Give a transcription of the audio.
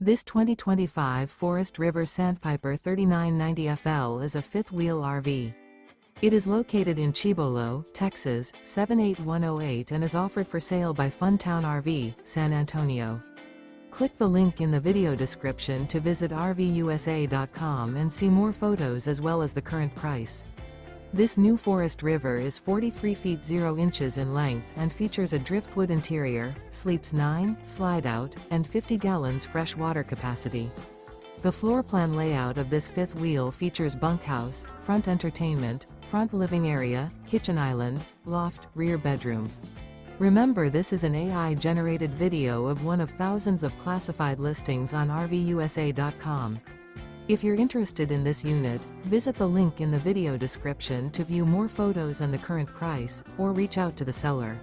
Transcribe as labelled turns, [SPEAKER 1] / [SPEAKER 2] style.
[SPEAKER 1] This 2025 Forest River Sandpiper 3990FL is a fifth-wheel RV. It is located in Cibolo, Texas, 78108 and is offered for sale by Funtown RV, San Antonio. Click the link in the video description to visit RVUSA.com and see more photos as well as the current price. This new Forest River is 43 feet 0 inches in length and features a driftwood interior, sleeps 9, slide-out, and 50 gallons fresh water capacity. The floor plan layout of this fifth wheel features bunkhouse, front entertainment, front living area, kitchen island, loft, rear bedroom. Remember, this is an AI-generated video of one of thousands of classified listings on RVUSA.com. If you're interested in this unit, visit the link in the video description to view more photos and the current price, or reach out to the seller.